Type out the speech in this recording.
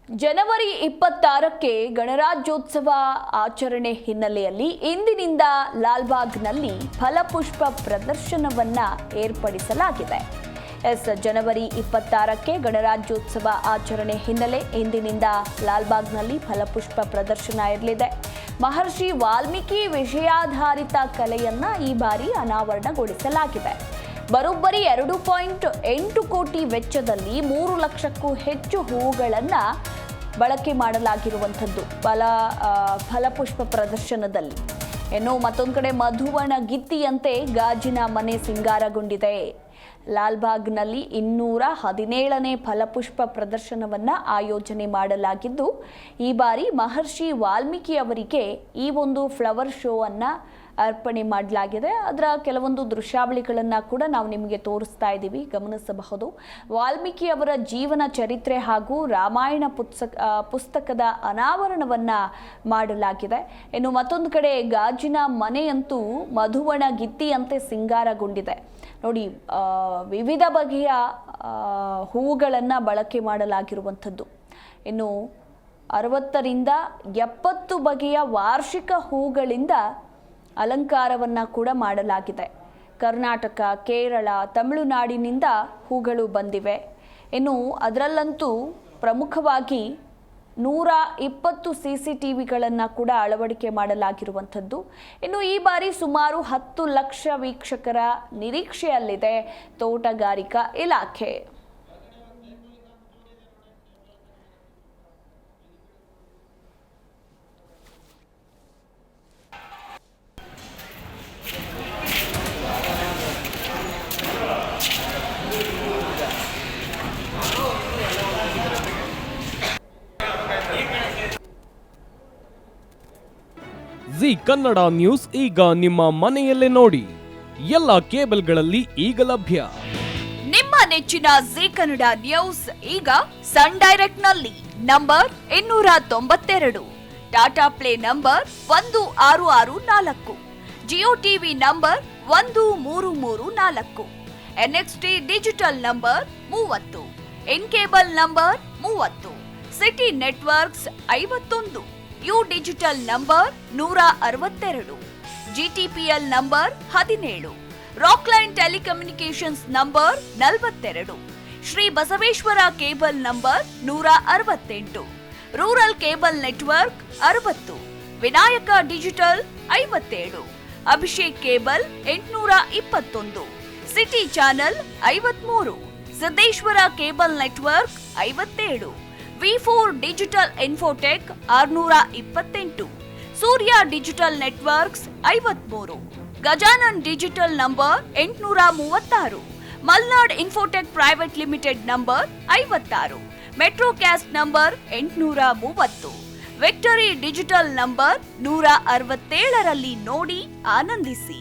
ಜನವರಿ 26ಕ್ಕೆ ಗಣರಾಜ್ಯೋತ್ಸವ ಆಚರಣೆ ಹಿನ್ನೆಲೆಯಲ್ಲಿ ಇಂದಿನಿಂದ ಲಾಲ್ಬಾಗ್ನಲ್ಲಿ ಫಲಪುಷ್ಪ ಪ್ರದರ್ಶನವನ್ನ ಏರ್ಪಡಿಸಲಾಗಿದೆ. ಜನವರಿ 26ಕ್ಕೆ ಗಣರಾಜ್ಯೋತ್ಸವ ಆಚರಣೆ ಹಿನ್ನೆಲೆ ಇಂದಿನಿಂದ ಲಾಲ್ಬಾಗ್ನಲ್ಲಿ ಫಲಪುಷ್ಪ ಪ್ರದರ್ಶನ ಇರಲಿದೆ. ಮಹರ್ಷಿ ವಾಲ್ಮೀಕಿ ವಿಷಯಾಧಾರಿತ ಕಲೆಯನ್ನ ಈ ಬಾರಿ ಅನಾವರಣಗೊಳಿಸಲಾಗಿದೆ. ಬರೋಬ್ಬರಿ 2.8 ಕೋಟಿ ವೆಚ್ಚದಲ್ಲಿ 3 ಲಕ್ಷಕ್ಕೂ ಹೆಚ್ಚು ಹೂವುಗಳನ್ನು ಬಳಕೆ ಮಾಡಲಾಗಿರುವಂಥದ್ದು ಫಲಪುಷ್ಪ ಪ್ರದರ್ಶನದಲ್ಲಿ. ಇನ್ನು ಮತ್ತೊಂದು ಕಡೆ ಮಧುವಣಗಿತ್ತಿಯಂತೆ ಗಾಜಿನ ಮನೆ ಸಿಂಗಾರಗೊಂಡಿದೆ. ಲಾಲ್ಬಾಗ್ನಲ್ಲಿ 217ನೇ ಫಲಪುಷ್ಪ ಪ್ರದರ್ಶನವನ್ನು ಆಯೋಜನೆ ಮಾಡಲಾಗಿದ್ದು, ಈ ಬಾರಿ ಮಹರ್ಷಿ ವಾಲ್ಮೀಕಿ ಅವರಿಗೆ ಈ ಒಂದು ಫ್ಲವರ್ ಶೋ ಅನ್ನು ಅರ್ಪಣೆ ಮಾಡಲಾಗಿದೆ. ಅದರ ಕೆಲವೊಂದು ದೃಶ್ಯಾವಳಿಗಳನ್ನು ಕೂಡ ನಾವು ನಿಮಗೆ ತೋರಿಸ್ತಾ ಇದ್ದೀವಿ, ಗಮನಿಸಬಹುದು. ವಾಲ್ಮೀಕಿ ಅವರ ಜೀವನ ಚರಿತ್ರೆ ಹಾಗೂ ರಾಮಾಯಣ ಪುಸ್ತಕದ ಅನಾವರಣವನ್ನು ಮಾಡಲಾಗಿದೆ. ಇನ್ನು ಮತ್ತೊಂದು ಕಡೆ ಗಾಜಿನ ಮನೆಯಂತೂ ಮಧುವಣಗಿತ್ತಿಯಂತೆ ಸಿಂಗಾರಗೊಂಡಿದೆ. ನೋಡಿ, ವಿವಿಧ ಬಗೆಯ ಹೂವುಗಳನ್ನು ಬಳಕೆ ಮಾಡಲಾಗಿರುವಂಥದ್ದು. ಇನ್ನು 60ರಿಂದ 70 ಬಗೆಯ ವಾರ್ಷಿಕ ಹೂಗಳಿಂದ ಅಲಂಕಾರವನ್ನು ಕೂಡ ಮಾಡಲಾಗಿದೆ. ಕರ್ನಾಟಕ, ಕೇರಳ, ತಮಿಳುನಾಡಿನಿಂದ ಹೂಗಳು ಬಂದಿವೆ. ಇನ್ನು ಅದರಲ್ಲಂತೂ ಪ್ರಮುಖವಾಗಿ 120 CCTVಗಳನ್ನು ಕೂಡ ಅಳವಡಿಕೆ ಮಾಡಲಾಗಿರುವಂಥದ್ದು. ಇನ್ನು ಈ ಬಾರಿ ಸುಮಾರು 10 ಲಕ್ಷ ವೀಕ್ಷಕರ ನಿರೀಕ್ಷೆಯಲ್ಲಿದೆ ತೋಟಗಾರಿಕಾ ಇಲಾಖೆ. ಜಿ ಕನ್ನಡ ನ್ಯೂಸ್ ಈಗ ನಿಮ್ಮ ಮನೆಯಲ್ಲೇ ನೋಡಿ. ಎಲ್ಲ ಕೇಬಲ್ಗಳಲ್ಲಿ ಈಗ ಲಭ್ಯ. ನಿಮ್ಮ ನೆಚ್ಚಿನ ಜಿ ಕನ್ನಡ ನ್ಯೂಸ್ ಈಗ ಸನ್ ಡೈರೆಕ್ಟ್ ನಲ್ಲಿ number 292, Tata play number 1664, Jio TV number 1334, NXT digital number 30, in cable number 30, city networks 51, U digital number 162, GTPL number 17, Rockline telecommunications number 42, Shri Basaveshwara cable number 168, rural cable network 60, Vinayaka digital 57, Abhishek cable 821, city channel 53, Siddeshwara cable network 57, V4 digital Infotech 628, Surya digital networks 53, Gajanan digital number 836, Malnad Infotech Private Limited number 56, Metrocast number 830, Victory Digital number 167ರಲ್ಲಿ ನೋಡಿ ಆನಂದಿಸಿ.